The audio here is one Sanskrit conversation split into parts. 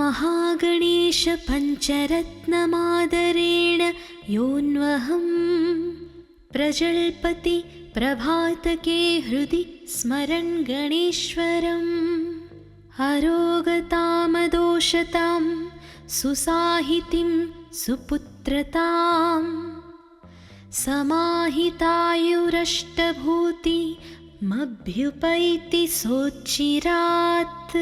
महागणेश पञ्चरत्नमादरेण योऽन्वहं प्रजल्पति प्रभातके हृदि स्मरन् गणेश्वरम् अरोगतामदोषतां सुसाहितिं सुपुत्रतां समाहितायुरष्टभूतिमभ्युपैति सोच्चिरात्।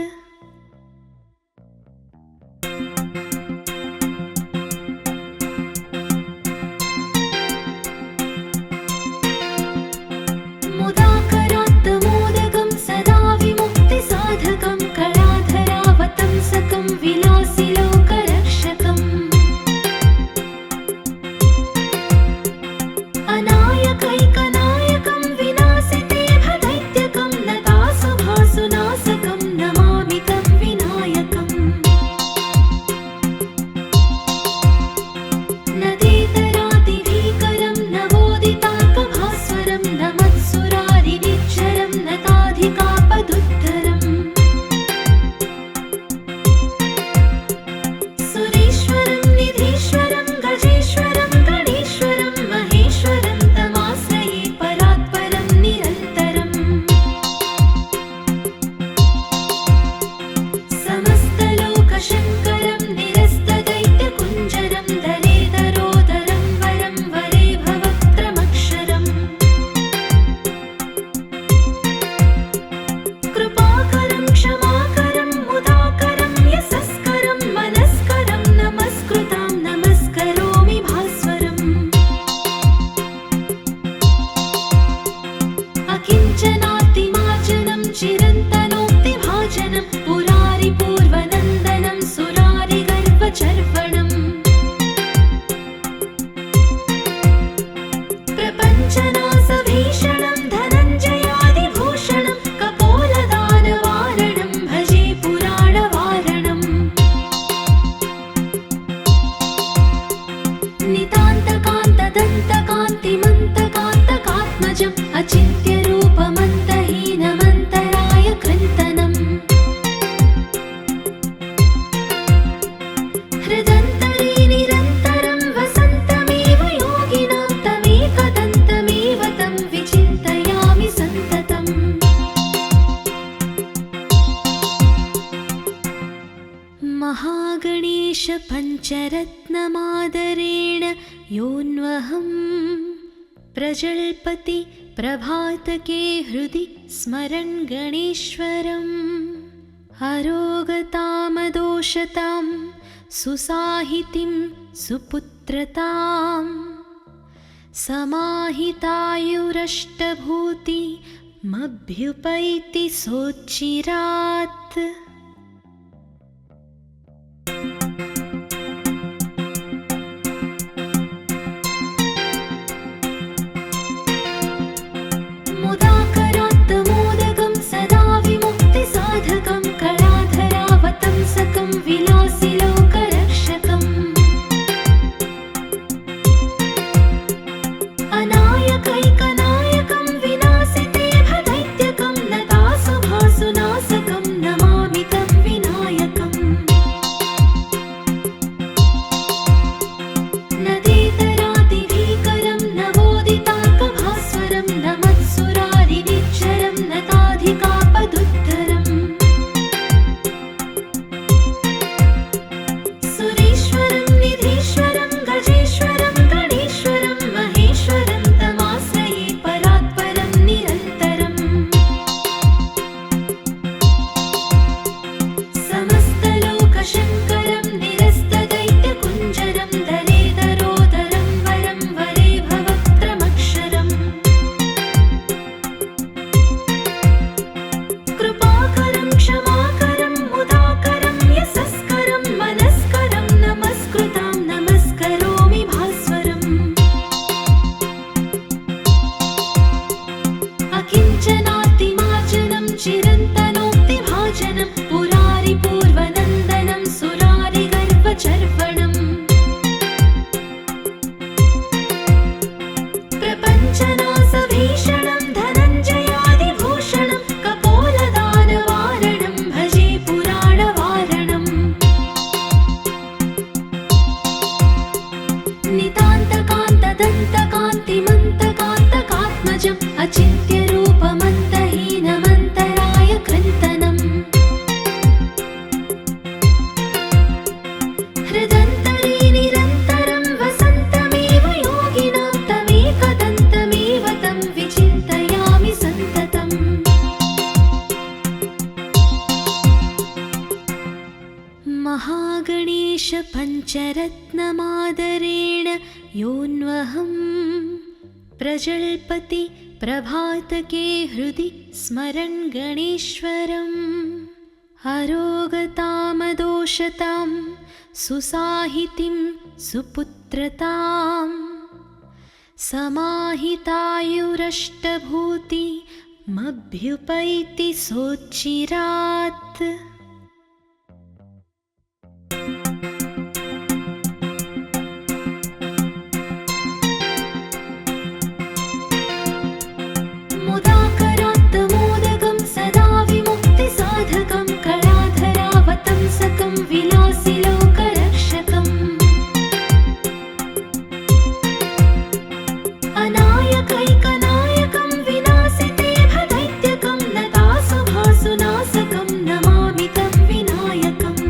मुदाकरात्तमोदकं सदा विमुक्तिसाधकं कलाधरावतंसकं विलासिलोकरक्षकम् अनायकैकनायकं विनाशितेभदैत्यकं नतासुभासुनाशकं नमामि तं विनायकम्। नदीतरातिभीकरं नवोदितार्कभास्वरं नमत्सुरारिनिच्चरं नताधिकापदुद्धरम् सुरेश्वरं निधीश्वरं गजेश्वरं गणेश्वरं महेश्वरं तमाश्रये परात्परं निरन्तरम्। समस्तलोकशङ्करं निरस्तदैत्यकुञ्जरं दरेदरोदरं वरं वरे भवक्त्रमक्षरम् कृपाकरं क्षमाकरं मुदाकरं यशस्करं मनस्करं नमस्कृतां नमस्करोमि भास्वरम्। अकिञ्चनातिमार्जनं चिरन्तनोक्तिभाजनं पुरारिपूर्वनन्दनं सुरारिगर्वचर्वणम् प्रपञ्चनाशभीषणं धनञ्जयादिभूषणं कपोलदानवारणं भजे पुराणवारणम्। नितान्तकान्तदन्तकान्तिमन्तकान्तकात्मजम् अचिन्त्यरूपमन्तहीनमन्तरायकृन्तनम् हृदन्तरे निरन्तरं वसन्तमेव योगिनां तमेकदन्तमेव तं विचिन्तयामि सन्ततम्। महागणेश पञ्चरत्नमादरेण योऽन्वहं प्रजल्पति प्रभातके हृदि स्मरन् गणेश्वरम् अरोगतामदोषतां सुसाहितिं सुपुत्रतां समाहितायुरष्टभूतिमभ्युपैति सोच्चिरात्। मुदाकरात्तमोदकं सदा विमुक्तिसाधकं कलाधरावतंसकं विलासिलोकरक्षकम् अनायकैकनायकं विनाशितेभदैत्यकं नतासुभासुनाशकं नमामि महागणेशपञ्चरत्नमादरेण योऽन्वहं प्रजल्पति प्रभातके हृदि स्मरन् गणेश्वरम् अरोगतामदोषतां सुसाहितिं सुपुत्रतां समाहितायुरष्टभूतिमभ्युपैति सोच्चिरात्। मुदाकरात्तमोदकं सदा विमुक्तिसाधकं कलाधरावतंसकं विलासिलोकरक्षकम् अनायकैकनायकं विनाशितेभदैत्यकं नतासुभासुनाशकं नमामि तं विनायकम्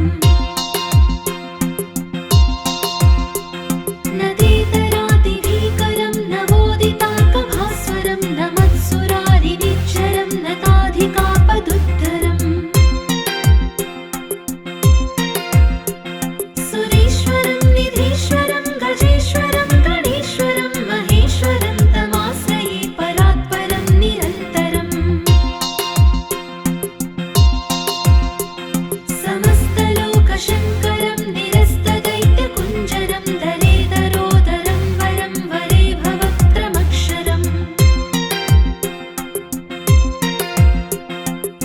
नदेतरातिभीकरं नवोदितार्कभास्वरं नमत्सुरारिनिच्चरं नताधिकापदुद्धरम् सुरेश्वरं निधीश्वरं गजेश्वरं गणेश्वरं महेश्वरं तमाश्रये परात्परं निरन्तरम् समस्तलोकशङ्करं निरस्तदैत्यकुञ्जरं दलेदरोदरं वरं वरे भवक्त्रमक्षरम्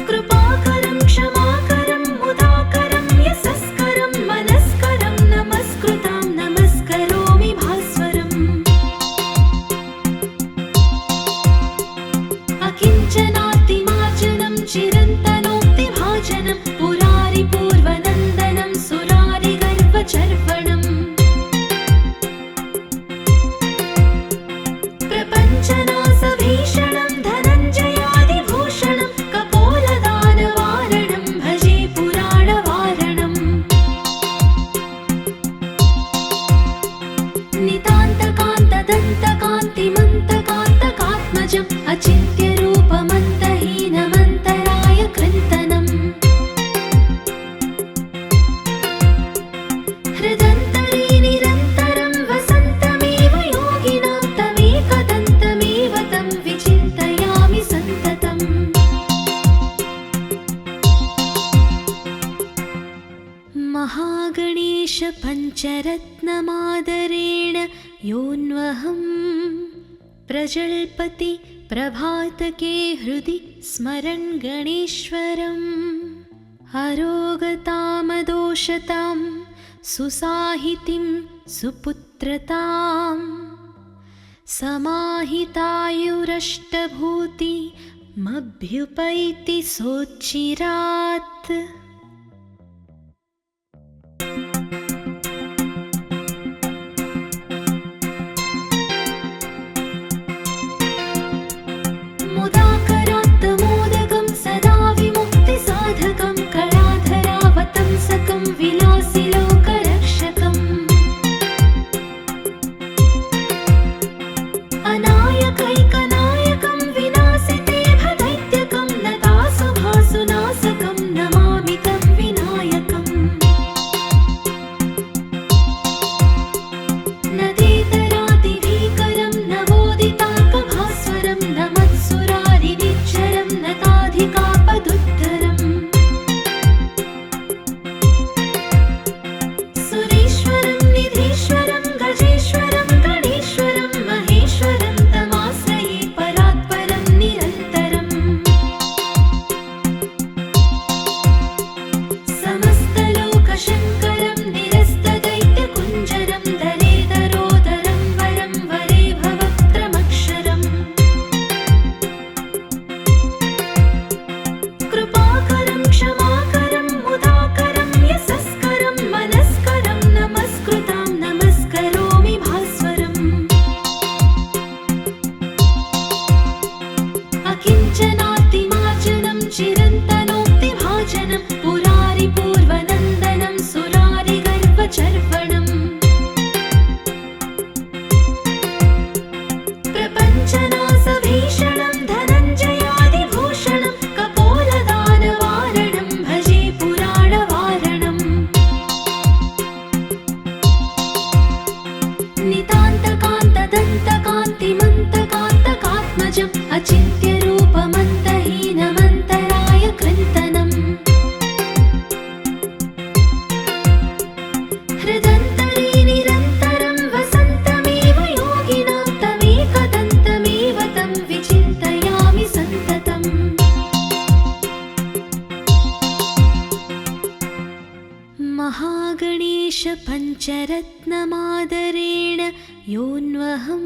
कृपाकरं क्षमाकरं मुदाकरं यशस्करं मनस्करं नमस्कृतां नमस्करोमि भास्वरम् अकिञ्चनातिमार्जनं चिरन्तनोक्तिभाजनं पुरारिपूर्वनन्दनं सुरारिगर्वचर्वणम् प्रपञ्चनाशभीषणं धनञ्जयादिभूषणं कपोलदानवारणं भजे पुराणवारणम् नितान्तकान्तदन्तकान्तिमन्तकान्तकात्मजम् अचिन्त्यरूपमन्तहीनमन्तराय कृन्तनम् हृदन्तरे निरन्तरं वसन्तमेव योगिनां तमेकदन्तमेव तं विचिन्तयामि सन्ततम् महागणेशपञ्चरत्नमादरेण योऽन्वहं प्रजल्पति प्रभातके हृदि स्मरन् गणेश्वरम् अरोगतामदोषतां सुसाहितिं सुपुत्रतां समाहितायुरष्टभूतिमभ्युपैति सोच्चिरात्। मुदाकरात्तमोदकं सदा विमुक्तिसाधकं कलाधरावतंसकं विलासिलोकरक्षकम् अनायकैकनायकं विनाशितेभदैत्यकं नतासुभासुनाशकं नमामि महागणेशपञ्चरत्नमादरेण योऽन्वहं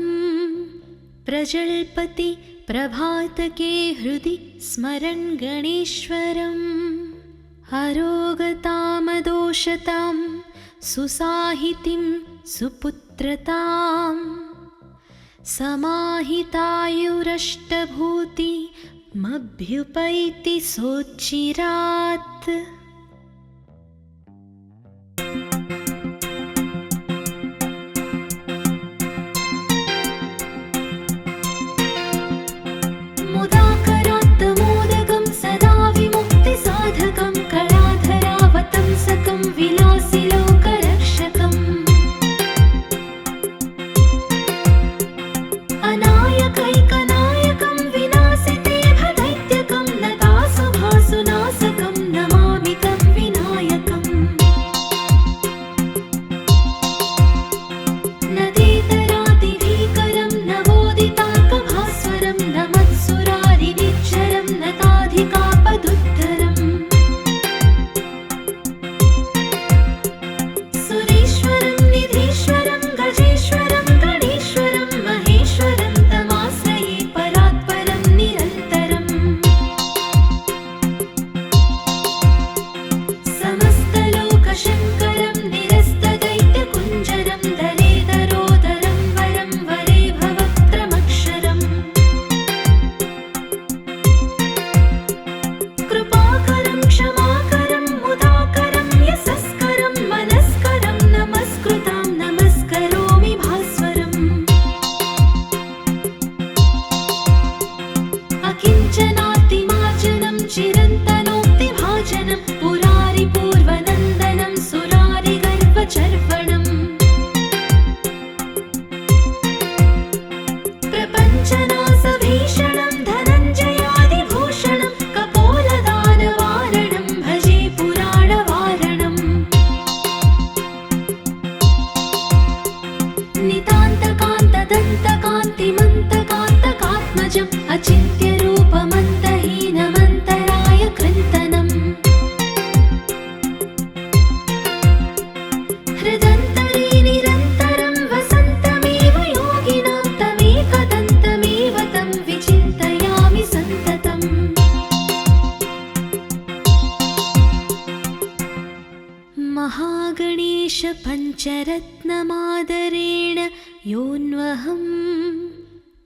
प्रजल्पति प्रभातके हृदि स्मरन् गणेश्वरम् अरोगतामदोषतां सुसाहितिं सुपुत्रतां समाहितायुरष्टभूतिमभ्युपैति सोच्चिरात्। मुदाकरात्तमोदकं सदा विमुक्तिसाधकं कलाधरावतंसकं विलासिलोकरक्षकम् अनायकैकनायकं विनाशिते भदैत्यकं नतासुभासुनाशकं नमामि तं विनायकम् नदीतरातिभीकरं नवोदितार्कभास्वरं नमत्सुरारिनिच्चरं नताधिकापदुद्धरम् सुरेश्वरं निधीश्वरं गजेश्वरं गणेश्वरं महेश्वरं तमाश्रये परात्परं निरन्तरम् समस्तलोकशङ्करं निरस्तदैत्यकुञ्जरं दलेदरोदरं वरं वरे भवक्त्रमक्षरम् कृपाकरं क्षमाकरं मुदाकरं यशस्करं मनस्करं नमस्कृतां नमस्करोमि भास्वरम् अकिञ्चनातिमार्जनं चिरन्तनोक्तिभाजनं पुरारिपूर्वनन्दनं सुरारिगर्वचर्वणम् प्रपञ्चनाशभीषणं धनञ्जयादिभूषणं कपोलदानवारणं भजे पुराणवारणम् नितान्तकान्तदन्तकान्तिमन्तकान्तकात्मजम् अचिन्त्यरूपमन्तहीनमन्तराय कृन्तनम् हृदन्तरे निरन्तरं वसन्तमेव योगिनां तमेकदन्तमेव तं विचिन्तयामि सन्ततम् महागणेशपञ्चरत्नमादरेण योऽन्वहं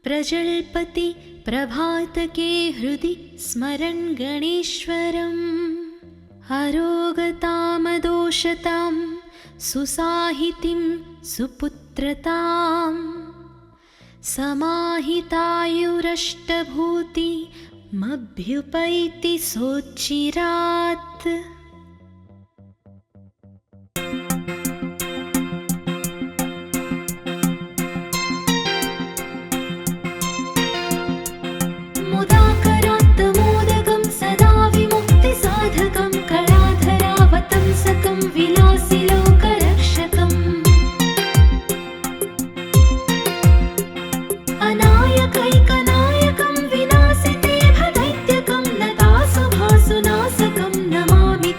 प्रजल्पति प्रभातके हृदि स्मरन् गणेश्वरम् अरोगतामदोषतां सुसाहितिं सुपुत्रतां समाहितायुरष्टभूतिमभ्युपैति सोच्चिरात्। मुदाकरात्तमोदकं सदा विमुक्तिसाधकं कलाधरावतंसकं विलासिलोकरक्षकम् अनायकैकनायकं विनाशिते भदैत्यकं नतासुभासुनाशकं नमामि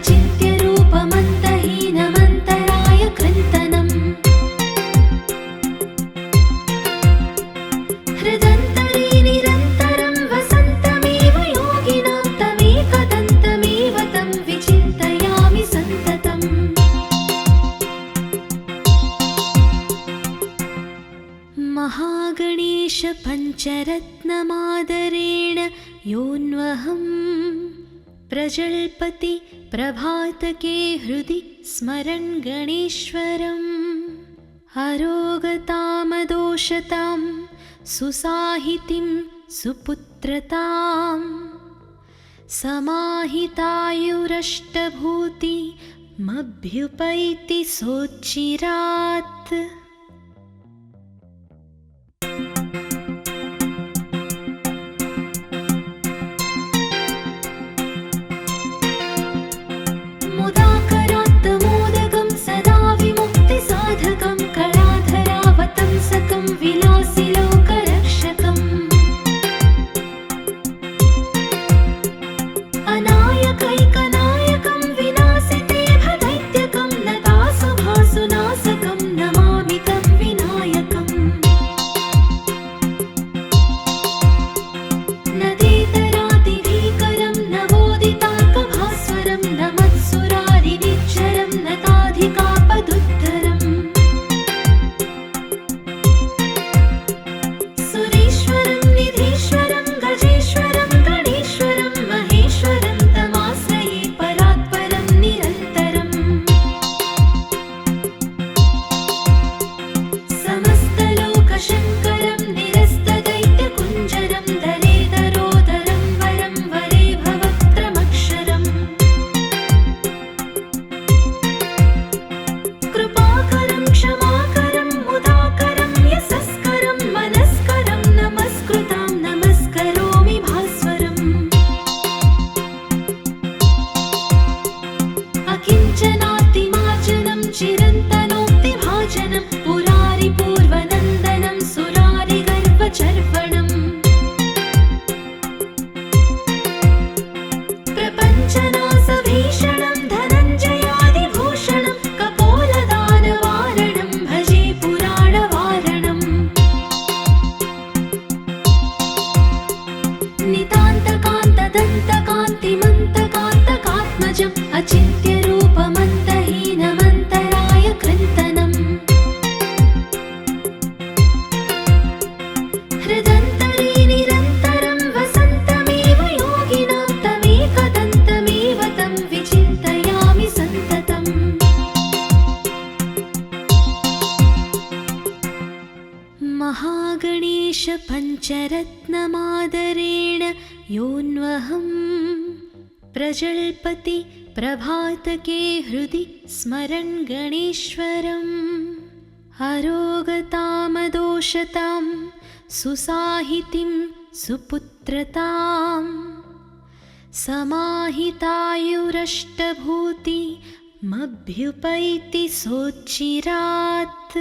अचिन्त्यरूपमन्तहीनमन्तराय कृन्तनम् हृदन्तरे निरन्तरं वसन्तमेव योगिनां तमेकदन्तमेव तं विचिन्तयामि सन्ततम् महागणेश पञ्चरत्नमादरेण योऽन्वहं प्रजल्पति प्रभातके हृदि स्मरन् गणेश्वरम् अरोगतामदोषतां सुसाहितिं सुपुत्रतां समाहितायुरष्टभूतिमभ्युपैति सोच्चिरात् मुदाकरात्तमोदकं सदा विमुक्तिसाधकं कलाधरावतंसकं विलासिलोकरक्षकम् अनायकैकनायकं विनाशिते भदैत्यकं नतासुभासुनाशकं नमामि तं विनायकम् नदेतरातिभीकरं नवोदितार्कभास्वरं नमत्सुरारिनिच्चरं नताधिकापदुद्धरम् सुरेश्वरं निधीश्वरं गजेश्वरं गणेश्वरं महेश्वरं तमाश्रये परात्परं निरन्तरम् समस्तलोकशङ्करं निरस्तदैत्यकुञ्जरं दरेदरोदरं वरं वरे भवक्त्रमक्षरम् कृपाकरं क्षमाकरं मुदाकरं यशस्करं मनस्करं नमस्कृतां नमस्करोमि भास्वरम् अकिञ्चनातिमार्जनं चिरन्तनोक्तिभाजनं पुरारिपूर्वनन्दनं सुरारिगर्वचर्वणम् प्रपञ्चनाशभीषणं धनञ्जयादिभूषणं कपोलदानवारणं भजे पुराणवारणम् नितान्तकान्तदन्तकान्तिमन्तकान्तकात्मजम् अचिन्त्यरूपमन्तहीनमन्तराय कृन्तनम् हृदन्तरे निरन्तरं वसन्तमेव योगिनां तमेकदन्तमेव तं विचिन्तयामि सन्ततम् महागणेश पञ्चरत्नमादरेण योऽन्वहं प्रजल्पति प्रभातके हृदि स्मरन् गणेश्वरम् अरोगतामदोषतां सुसाहितिं सुपुत्रतां समाहितायुरष्टभूतिमभ्युपैति सोच्चिरात्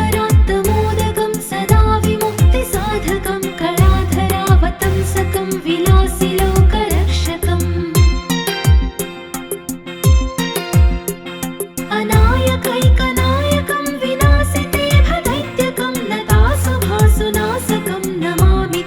मुदाकरात्तमोदकं सदा विमुक्तिसाधकं कलाधरावतंसकं विलासिलोकरक्षकम् अनायकैकनायकं विनाशिते भदैत्यकं नतासुभासुनाशकं नमामि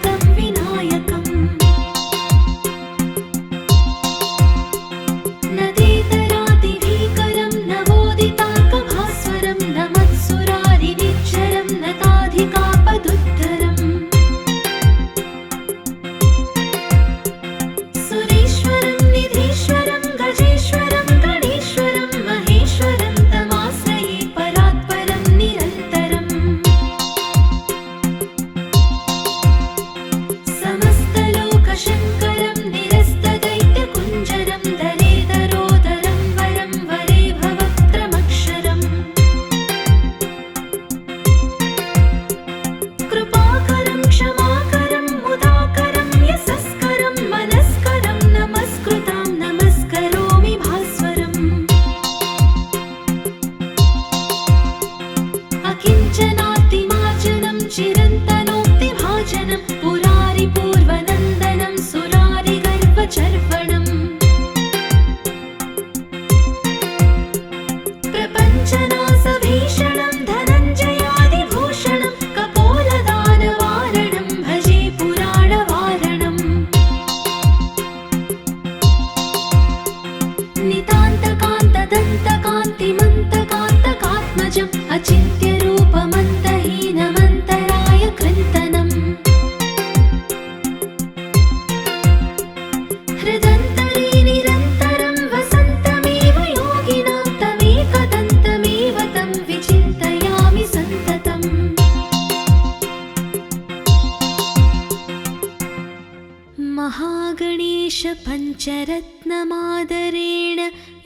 महागणेश पञ्चरत्नमादरेण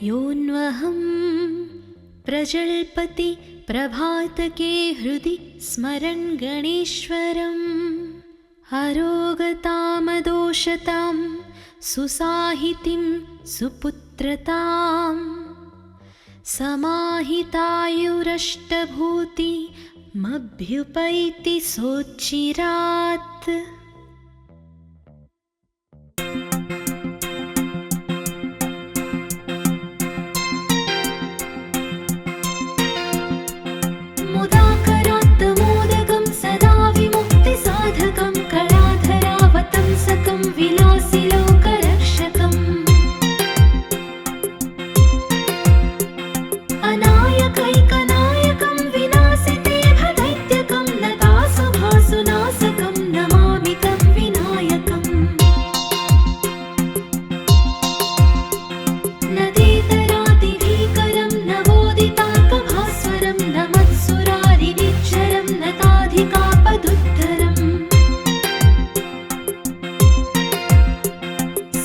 योऽन्वहं प्रजल्पति प्रभातके हृदि स्मरन् गणेश्वरम् अरोगतामदोषतां सुसाहितिं सुपुत्रताम् समाहितायुरष्टभूतिमभ्युपैति सोच्चिरात्। मुदाकरात्तमोदकं सदा विमुक्तिसाधकं कलाधरावतंसकं विलासिलोकरक्षकम् अनायकैकनायकं विनाशितेभदैत्यकं लतासुभासुनाशकं नमामि तं विनायकम् नदेतरादिभीकरं नवोदितार्कभास्वरं नमत्सुरारिनिच्चरं नताधिकापदुद्धरम्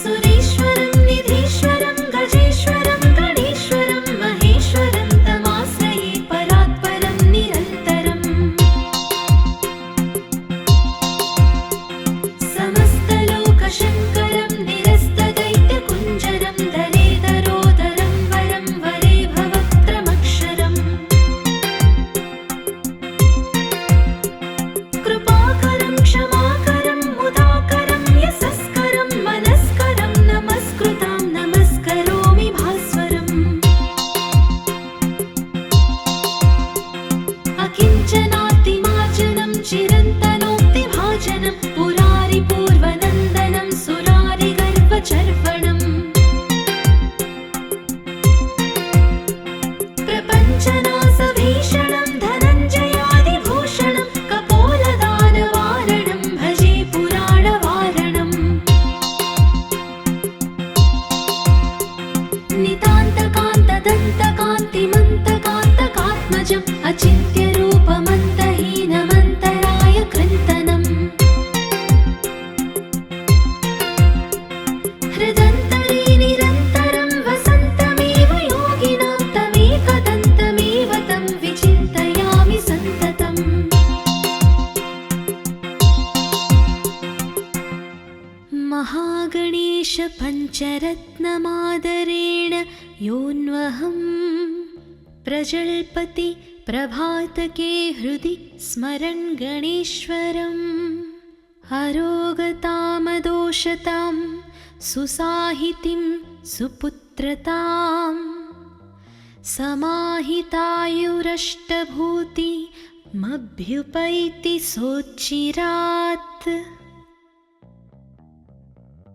सुरेश्वरं निधीश्वरं गजेश्वरं गणेश्वरं महेश्वरं तमाश्रये परात्परं निरन्तरम् समस्तलोकशङ्करं निरस्तदैत्यकुञ्जरं दरेदरोदरं वरं वरे भवक्त्रमक्षरम् कृपाकरं क्षमाकरं मुदाकरं यशस्करं मनस्करं नमस्कृतां नमस्करोमि भास्वरम् अकिञ्चनातिमार्जनं चिरन्तनोक्तिभाजनं पुरारिपूर्वनन्दनं सुरारिगर्वचर्वणम् प्रपञ्चनाशभीषणं धनञ्जयादिभूषणं कपोलदानवारणं भजे पुराणवारणम् नितान्तकान्तदन्तकान्तिमन्तकान्तकात्मजम् अचिन्त्यरूपमन्तहीनमन्तराय कृन्तनम् हृदन्तरे निरन्तरं वसन्तमेव योगिनां तमेकदन्तमेव तं विचिन्तयामि सन्ततम् महागणेश पञ्चरत्नमादरेण योऽन्वहं प्रजल्पति प्रभातके हृदि स्मरन् गणेश्वरम् अरोगतामदोषतां सुसाहितिं सुपुत्रताम् समाहितायुरष्टभूतिमभ्युपैति सोच्चिरात्।